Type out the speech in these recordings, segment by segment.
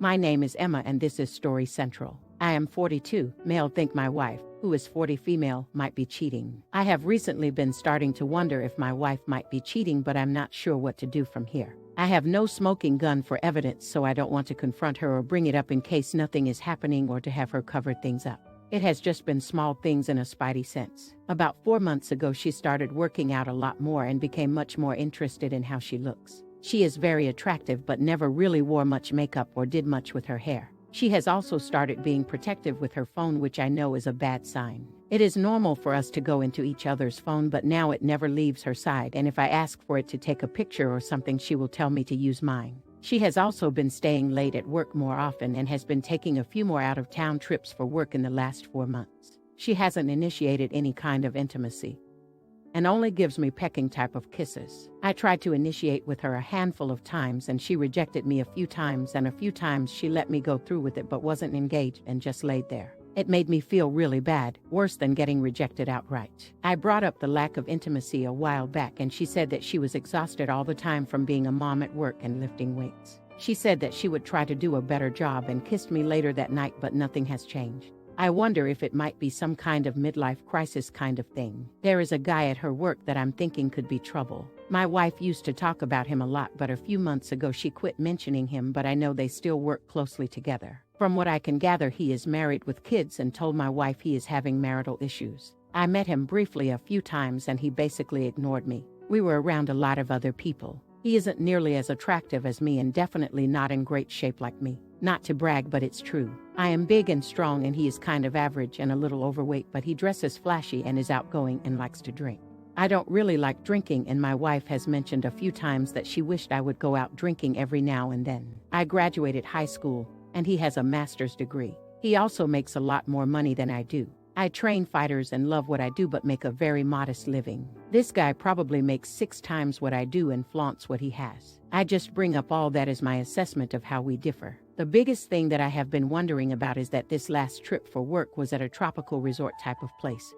My name is Emma and this is Story Central. I am 42, male. Think my wife, who is 40 female, might be cheating. I have recently been starting to wonder if my wife might be cheating, but I'm not sure what to do from here. I have no smoking gun for evidence, so I don't want to confront her or bring it up in case nothing is happening or to have her cover things up. It has just been small things in a spidey sense. About 4 months ago, she started working out a lot more and became much more interested in how she looks. She is very attractive but never really wore much makeup or did much with her hair. She has also started being protective with her phone, which I know is a bad sign. It is normal for us to go into each other's phone, but now it never leaves her side, and if I ask for it to take a picture or something, she will tell me to use mine. She has also been staying late at work more often and has been taking a few more out-of-town trips for work in the last 4 months. She hasn't initiated any kind of intimacy and only gives me pecking type of kisses. I tried to initiate with her a handful of times and she rejected me a few times, and a few times she let me go through with it but wasn't engaged and just laid there. It made me feel really bad, worse than getting rejected outright. I brought up the lack of intimacy a while back and she said that she was exhausted all the time from being a mom at work and lifting weights. She said that she would try to do a better job and kissed me later that night, but nothing has changed. I wonder if it might be some kind of midlife crisis kind of thing. There is a guy at her work that I'm thinking could be trouble. My wife used to talk about him a lot, but a few months ago she quit mentioning him, but I know they still work closely together. From what I can gather, he is married with kids and told my wife he is having marital issues. I met him briefly a few times and he basically ignored me. We were around a lot of other people. He isn't nearly as attractive as me and definitely not in great shape like me. Not to brag, but it's true. I am big and strong and he is kind of average and a little overweight, but he dresses flashy and is outgoing and likes to drink. I don't really like drinking, and my wife has mentioned a few times that she wished I would go out drinking every now and then. I graduated high school and he has a master's degree. He also makes a lot more money than I do. I train fighters and love what I do but make a very modest living. This guy probably makes 6 times what I do and flaunts what he has. I just bring up all that as my assessment of how we differ. The biggest thing that I have been wondering about is that this last trip for work was at a tropical resort type of place.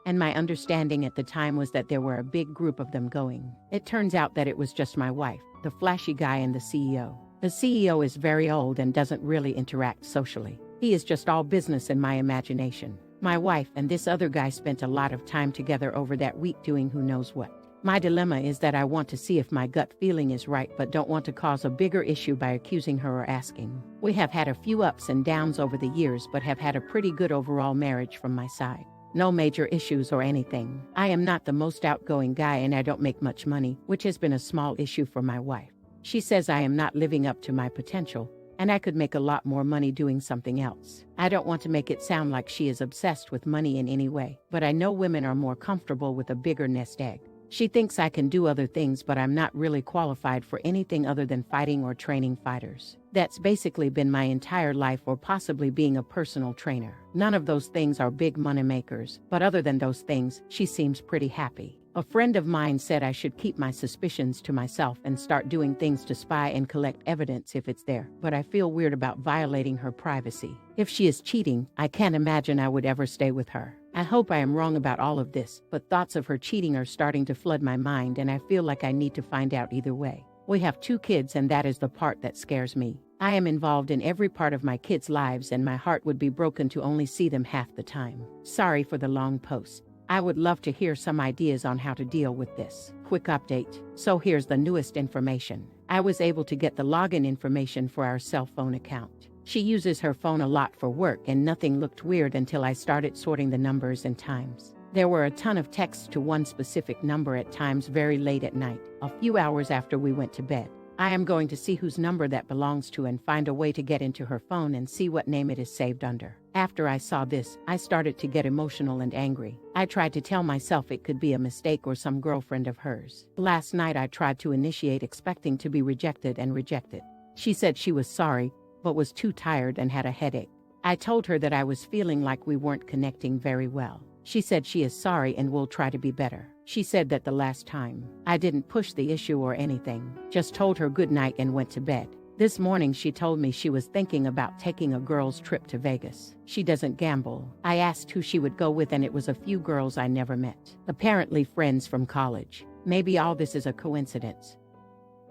And my understanding at the time was that there were a big group of them going. It turns out that it was just my wife, the flashy guy, and the CEO. The CEO is very old and doesn't really interact socially. He is just all business in my imagination. My wife and this other guy spent a lot of time together over that week doing who knows what. My dilemma is that I want to see if my gut feeling is right but don't want to cause a bigger issue by accusing her or asking. We have had a few ups and downs over the years but have had a pretty good overall marriage from my side. No major issues or anything. I am not the most outgoing guy and I don't make much money, which has been a small issue for my wife. She says I am not living up to my potential, and I could make a lot more money doing something else. I don't want to make it sound like she is obsessed with money in any way, but I know women are more comfortable with a bigger nest egg. She thinks I can do other things, but I'm not really qualified for anything other than fighting or training fighters. That's basically been my entire life, or possibly being a personal trainer. None of those things are big money makers, but other than those things, she seems pretty happy. A friend of mine said I should keep my suspicions to myself and start doing things to spy and collect evidence if it's there, but I feel weird about violating her privacy. If she is cheating, I can't imagine I would ever stay with her. I hope I am wrong about all of this, but thoughts of her cheating are starting to flood my mind and I feel like I need to find out either way. We have 2 kids and that is the part that scares me. I am involved in every part of my kids' lives and my heart would be broken to only see them half the time. Sorry for the long post. I would love to hear some ideas on how to deal with this. Quick update. So here's the newest information. I was able to get the login information for our cell phone account. She uses her phone a lot for work and nothing looked weird until I started sorting the numbers and times. There were a ton of texts to one specific number at times very late at night, a few hours after we went to bed. I am going to see whose number that belongs to and find a way to get into her phone and see what name it is saved under. After I saw this, I started to get emotional and angry. I tried to tell myself it could be a mistake or some girlfriend of hers. Last night I tried to initiate expecting to be rejected and rejected. She said she was sorry, but was too tired and had a headache. I told her that I was feeling like we weren't connecting very well. She said she is sorry and will try to be better. She said that the last time, I didn't push the issue or anything, just told her good night and went to bed. This morning she told me she was thinking about taking a girls' trip to Vegas. She doesn't gamble. I asked who she would go with and it was a few girls I never met. Apparently friends from college. Maybe all this is a coincidence,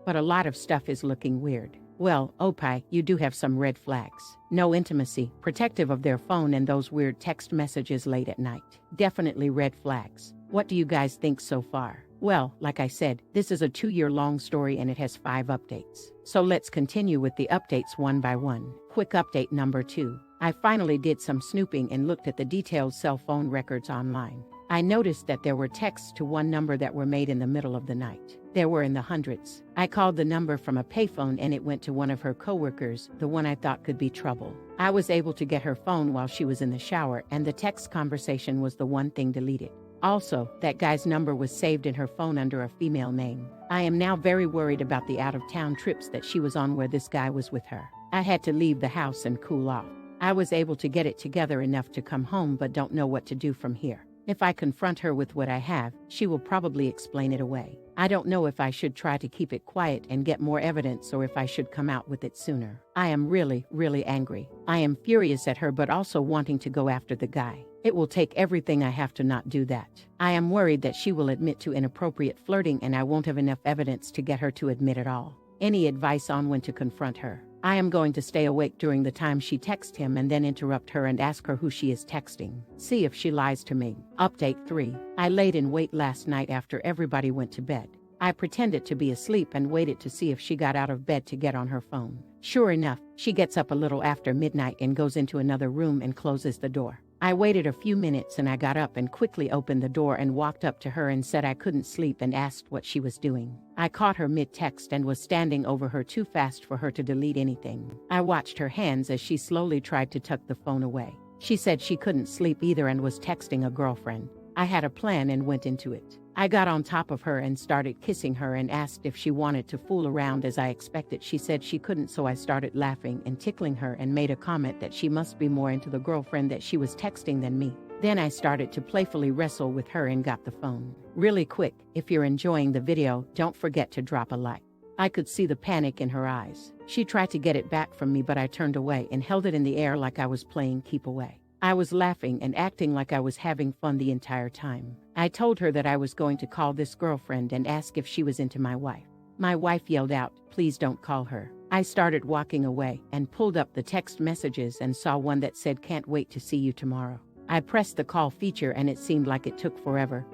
but a lot of stuff is looking weird. Well, Opie, you do have some red flags. No intimacy, protective of their phone, and those weird text messages late at night. Definitely red flags. What do you guys think so far? Well, like I said, this is a 2-year-long story and it has 5 updates. So let's continue with the updates one by one. Quick update number 2. I finally did some snooping and looked at the detailed cell phone records online. I noticed that there were texts to one number that were made in the middle of the night. There were in the hundreds. I called the number from a payphone and it went to one of her coworkers, the one I thought could be trouble. I was able to get her phone while she was in the shower, and the text conversation was the one thing deleted. Also, that guy's number was saved in her phone under a female name. I am now very worried about the out-of-town trips that she was on where this guy was with her. I had to leave the house and cool off. I was able to get it together enough to come home but don't know what to do from here. If I confront her with what I have, she will probably explain it away. I don't know if I should try to keep it quiet and get more evidence or if I should come out with it sooner. I am really, really angry. I am furious at her but also wanting to go after the guy. It will take everything I have to not do that. I am worried that she will admit to inappropriate flirting and I won't have enough evidence to get her to admit it all. Any advice on when to confront her? I am going to stay awake during the time she texts him and then interrupt her and ask her who she is texting. See if she lies to me. Update 3. I laid in wait last night after everybody went to bed. I pretended to be asleep and waited to see if she got out of bed to get on her phone. Sure enough, she gets up a little after midnight and goes into another room and closes the door. I waited a few minutes and I got up and quickly opened the door and walked up to her and said I couldn't sleep and asked what she was doing. I caught her mid-text and was standing over her too fast for her to delete anything. I watched her hands as she slowly tried to tuck the phone away. She said she couldn't sleep either and was texting a girlfriend. I had a plan and went into it. I got on top of her and started kissing her and asked if she wanted to fool around as I expected. She said she couldn't, so I started laughing and tickling her and made a comment that she must be more into the girlfriend that she was texting than me. Then I started to playfully wrestle with her and got the phone. Really quick, if you're enjoying the video, don't forget to drop a like. I could see the panic in her eyes. She tried to get it back from me but I turned away and held it in the air like I was playing keep away. I was laughing and acting like I was having fun the entire time. I told her that I was going to call this girlfriend and ask if she was into my wife. My wife yelled out, "Please don't call her." I started walking away and pulled up the text messages and saw one that said, "Can't wait to see you tomorrow." I pressed the call feature and it seemed like it took forever.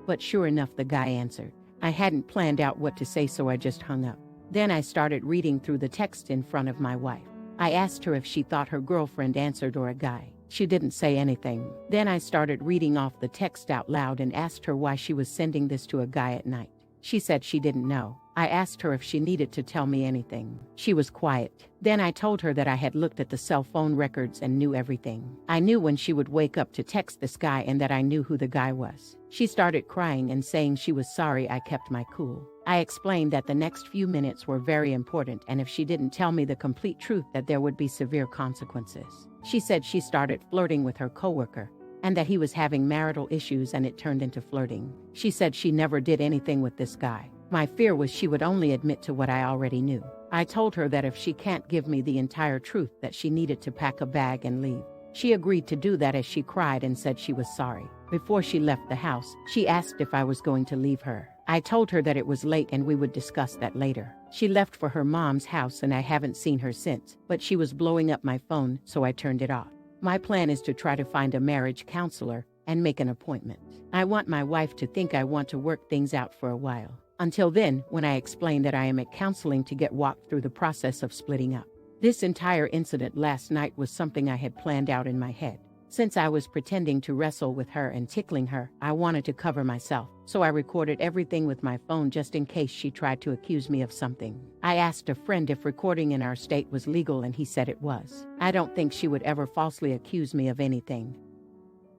But sure enough, the guy answered. I hadn't planned out what to say, so I just hung up. Then I started reading through the text in front of my wife. I asked her if she thought her girlfriend answered or a guy. She didn't say anything. Then I started reading off the text out loud and asked her why she was sending this to a guy at night. She said she didn't know. I asked her if she needed to tell me anything. She was quiet. Then I told her that I had looked at the cell phone records and knew everything. I knew when she would wake up to text this guy and that I knew who the guy was. She started crying and saying she was sorry. I kept my cool. I explained that the next few minutes were very important and if she didn't tell me the complete truth that there would be severe consequences. She said she started flirting with her coworker and that he was having marital issues and it turned into flirting. She said she never did anything with this guy. My fear was she would only admit to what I already knew. I told her that if she can't give me the entire truth, that she needed to pack a bag and leave. She agreed to do that as she cried and said she was sorry. Before she left the house, she asked if I was going to leave her. I told her that it was late and we would discuss that later. She left for her mom's house and I haven't seen her since, but she was blowing up my phone, so I turned it off. My plan is to try to find a marriage counselor and make an appointment. I want my wife to think I want to work things out for a while. Until then, when I explain that I am at counseling to get walked through the process of splitting up. This entire incident last night was something I had planned out in my head. Since I was pretending to wrestle with her and tickling her, I wanted to cover myself, so I recorded everything with my phone just in case she tried to accuse me of something. I asked a friend if recording in our state was legal and he said it was. I don't think she would ever falsely accuse me of anything.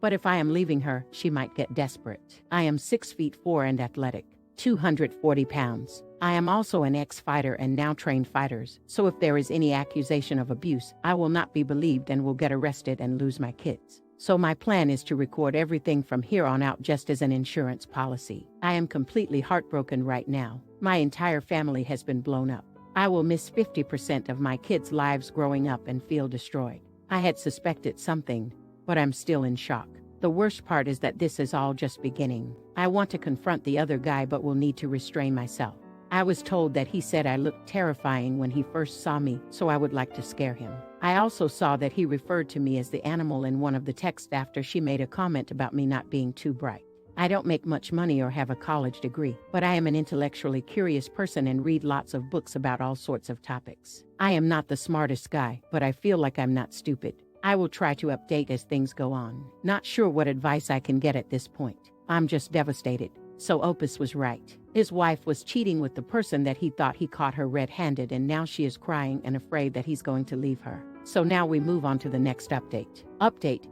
But if I am leaving her, she might get desperate. I am 6'4" and athletic, 240 pounds. I am also an ex-fighter and now train fighters, so if there is any accusation of abuse, I will not be believed and will get arrested and lose my kids. So my plan is to record everything from here on out just as an insurance policy. I am completely heartbroken right now. My entire family has been blown up. I will miss 50% of my kids' lives growing up and feel destroyed. I had suspected something, but I'm still in shock. The worst part is that this is all just beginning. I want to confront the other guy but will need to restrain myself. I was told that he said I looked terrifying when he first saw me, so I would like to scare him. I also saw that he referred to me as the animal in one of the texts after she made a comment about me not being too bright. I don't make much money or have a college degree, but I am an intellectually curious person and read lots of books about all sorts of topics. I am not the smartest guy, but I feel like I'm not stupid. I will try to update as things go on. Not sure what advice I can get at this point. I'm just devastated. So Opus was right. His wife was cheating with the person that he thought he caught her red-handed, and now she is crying and afraid that he's going to leave her. So now we move on to the next update.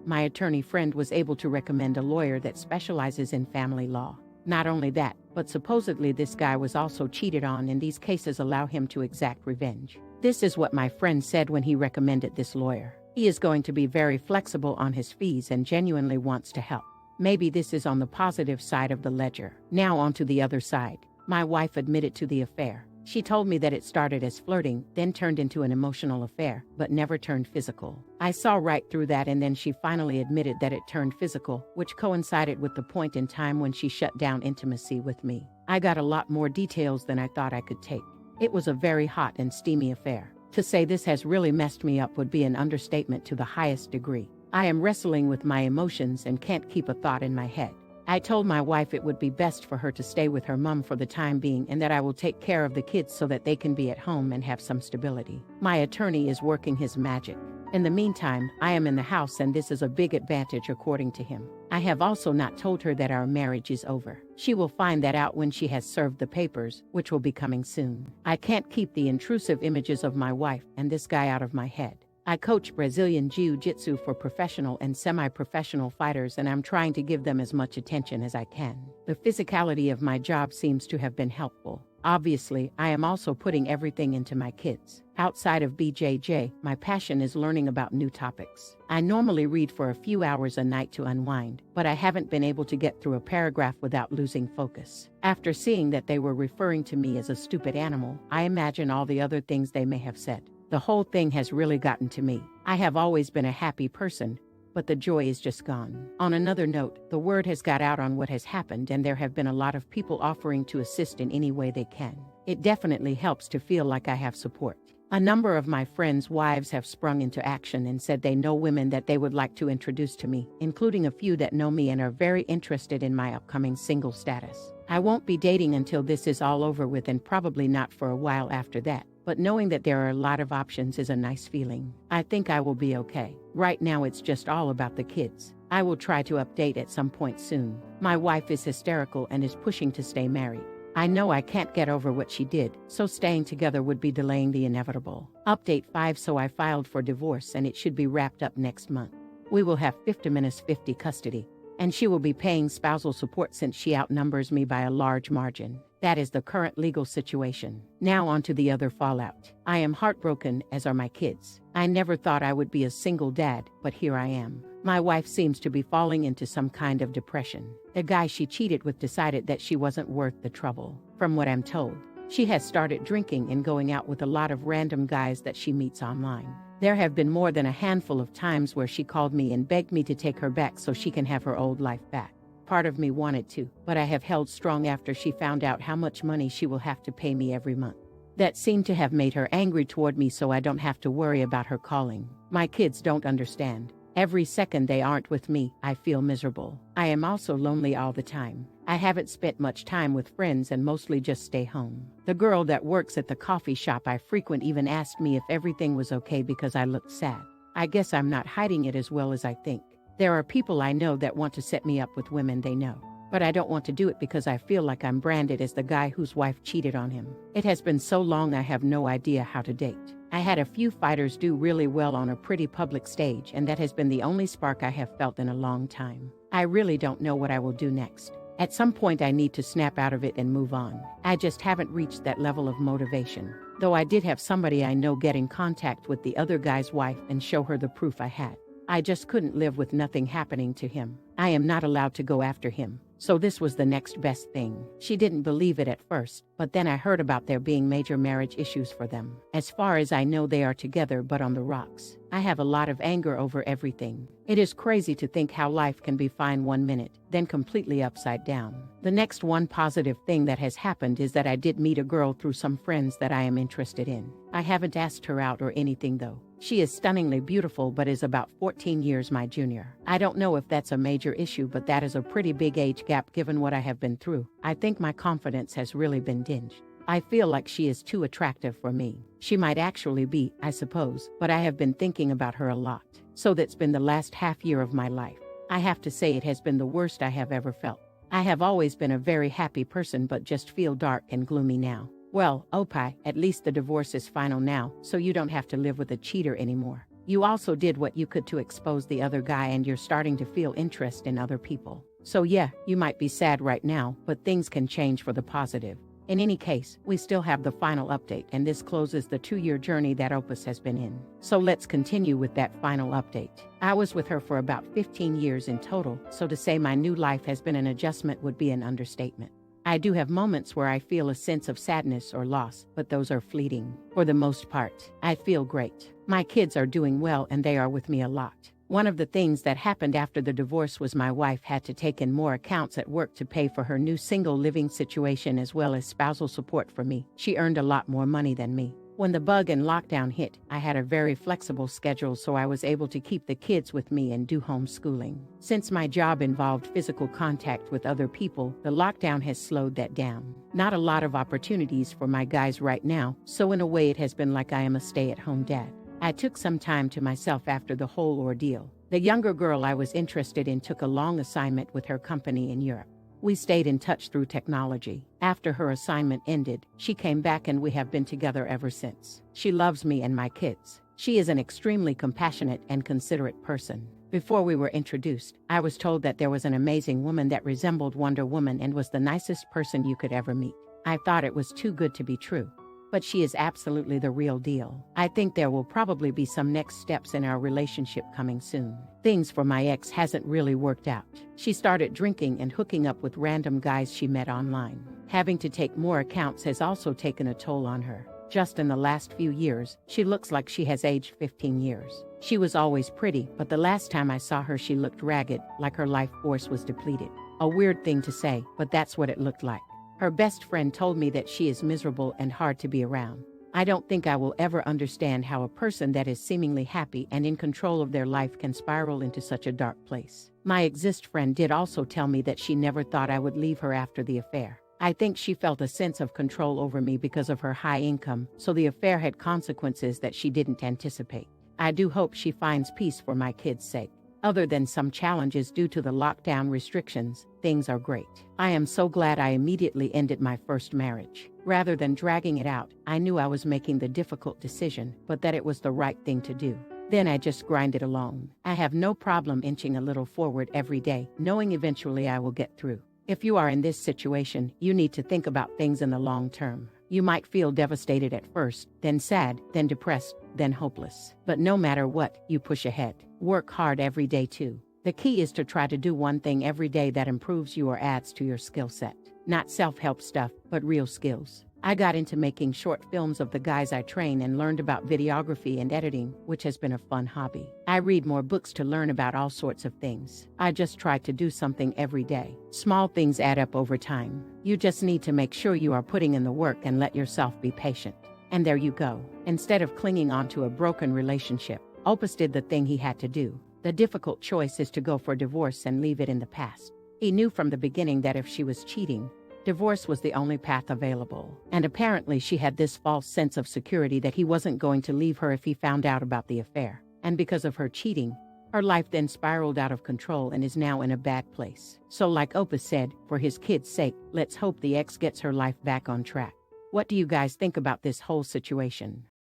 My attorney friend was able to recommend a lawyer that specializes in family law. Not only that, but supposedly this guy was also cheated on, and these cases allow him to exact revenge. This is what my friend said when he recommended this lawyer. He is going to be very flexible on his fees and genuinely wants to help. Maybe this is on the positive side of the ledger. Now on to the other side. My wife admitted to the affair. She told me that it started as flirting, then turned into an emotional affair, but never turned physical. I saw right through that, and then she finally admitted that it turned physical, which coincided with the point in time when she shut down intimacy with me. I got a lot more details than I thought I could take. It was a very hot and steamy affair. To say this has really messed me up would be an understatement to the highest degree. I am wrestling with my emotions and can't keep a thought in my head. I told my wife it would be best for her to stay with her mom for the time being, and that I will take care of the kids so that they can be at home and have some stability. My attorney is working his magic. In the meantime, I am in the house, and this is a big advantage according to him. I have also not told her that our marriage is over. She will find that out when she has served the papers, which will be coming soon. I can't keep the intrusive images of my wife and this guy out of my head. I coach Brazilian Jiu-Jitsu for professional and semi-professional fighters, and I'm trying to give them as much attention as I can. The physicality of my job seems to have been helpful. Obviously, I am also putting everything into my kids. Outside of BJJ, my passion is learning about new topics. I normally read for a few hours a night to unwind, but I haven't been able to get through a paragraph without losing focus. After seeing that they were referring to me as a stupid animal, I imagine all the other things they may have said. The whole thing has really gotten to me. I have always been a happy person, but the joy is just gone. On another note, the word has got out on what has happened, and there have been a lot of people offering to assist in any way they can. It definitely helps to feel like I have support. A number of my friends' wives have sprung into action and said they know women that they would like to introduce to me, including a few that know me and are very interested in my upcoming single status. I won't be dating until this is all over with, and probably not for a while after that. But knowing that there are a lot of options is a nice feeling. I think I will be okay. Right now it's just all about the kids. I will try to update at some point soon. My wife is hysterical and is pushing to stay married. I know I can't get over what she did, so staying together would be delaying the inevitable. Update 5. So I filed for divorce, and it should be wrapped up next month. We will have 50-50 custody, and she will be paying spousal support since she outnumbers me by a large margin. That is the current legal situation. Now on to the other fallout. I am heartbroken, as are my kids. I never thought I would be a single dad, but here I am. My wife seems to be falling into some kind of depression. The guy she cheated with decided that she wasn't worth the trouble. From what I'm told, she has started drinking and going out with a lot of random guys that she meets online. There have been more than a handful of times where she called me and begged me to take her back so she can have her old life back. Part of me wanted to, but I have held strong after she found out how much money she will have to pay me every month. That seemed to have made her angry toward me, so I don't have to worry about her calling. My kids don't understand. Every second they aren't with me, I feel miserable. I am also lonely all the time. I haven't spent much time with friends and mostly just stay home. The girl that works at the coffee shop I frequent even asked me if everything was okay because I looked sad. I guess I'm not hiding it as well as I think. There are people I know that want to set me up with women they know, but I don't want to do it because I feel like I'm branded as the guy whose wife cheated on him. It has been so long I have no idea how to date. I had a few fighters do really well on a pretty public stage, and that has been the only spark I have felt in a long time. I really don't know what I will do next. At some point I need to snap out of it and move on. I just haven't reached that level of motivation. Though I did have somebody I know get in contact with the other guy's wife and show her the proof I had. I just couldn't live with nothing happening to him. I am not allowed to go after him. So this was the next best thing. She didn't believe it at first, but then I heard about there being major marriage issues for them. As far as I know, they are together but on the rocks. I have a lot of anger over everything. It is crazy to think how life can be fine one minute, then completely upside down. The next one positive thing that has happened is that I did meet a girl through some friends that I am interested in. I haven't asked her out or anything though. She is stunningly beautiful but is about 14 years my junior. I don't know if that's a major issue, but that is a pretty big age gap given what I have been through. I think my confidence has really been dinged. I feel like she is too attractive for me. She might actually be, I suppose, but I have been thinking about her a lot. So that's been the last half year of my life. I have to say it has been the worst I have ever felt. I have always been a very happy person but just feel dark and gloomy now. Well, Opie, at least the divorce is final now, so you don't have to live with a cheater anymore. You also did what you could to expose the other guy and you're starting to feel interest in other people. So yeah, you might be sad right now, but things can change for the positive. In any case, we still have the final update and this closes the 2-year journey that Opus has been in. So let's continue with that final update. I was with her for about 15 years in total, so to say my new life has been an adjustment would be an understatement. I do have moments where I feel a sense of sadness or loss, but those are fleeting. For the most part, I feel great. My kids are doing well and they are with me a lot. One of the things that happened after the divorce was my wife had to take in more accounts at work to pay for her new single living situation as well as spousal support for me. She earned a lot more money than me. When the bug and lockdown hit, I had a very flexible schedule so I was able to keep the kids with me and do homeschooling. Since my job involved physical contact with other people, the lockdown has slowed that down. Not a lot of opportunities for my guys right now, so in a way it has been like I am a stay-at-home dad. I took some time to myself after the whole ordeal. The younger girl I was interested in took a long assignment with her company in Europe. We stayed in touch through technology. After her assignment ended, she came back and we have been together ever since. She loves me and my kids. She is an extremely compassionate and considerate person. Before we were introduced, I was told that there was an amazing woman that resembled Wonder Woman and was the nicest person you could ever meet. I thought it was too good to be true. But she is absolutely the real deal. I think there will probably be some next steps in our relationship coming soon. Things for my ex hasn't really worked out. She started drinking and hooking up with random guys she met online. Having to take more accounts has also taken a toll on her. Just in the last few years, she looks like she has aged 15 years. She was always pretty, but the last time I saw her she looked ragged, like her life force was depleted. A weird thing to say, but that's what it looked like. Her best friend told me that she is miserable and hard to be around. I don't think I will ever understand how a person that is seemingly happy and in control of their life can spiral into such a dark place. My exist friend did also tell me that she never thought I would leave her after the affair. I think she felt a sense of control over me because of her high income, so the affair had consequences that she didn't anticipate. I do hope she finds peace for my kids' sake. Other than some challenges due to the lockdown restrictions, things are great. I am so glad I immediately ended my first marriage. Rather than dragging it out, I knew I was making the difficult decision, but that it was the right thing to do. Then I just grinded along. I have no problem inching a little forward every day, knowing eventually I will get through. If you are in this situation, you need to think about things in the long term. You might feel devastated at first, then sad, then depressed, then hopeless. But no matter what, you push ahead. Work hard every day too. The key is to try to do one thing every day that improves you or adds to your skill set. Not self-help stuff, but real skills. I got into making short films of the guys I train and learned about videography and editing, which has been a fun hobby. I read more books to learn about all sorts of things. I just try to do something every day. Small things add up over time. You just need to make sure you are putting in the work and let yourself be patient. And there you go. Instead of clinging on to a broken relationship, Opus did the thing he had to do. The difficult choice is to go for divorce and leave it in the past. He knew from the beginning that if she was cheating, divorce was the only path available. And apparently she had this false sense of security that he wasn't going to leave her if he found out about the affair. And because of her cheating, her life then spiraled out of control and is now in a bad place. So like Opus said, for his kids' sake, let's hope the ex gets her life back on track. What do you guys think about this whole situation?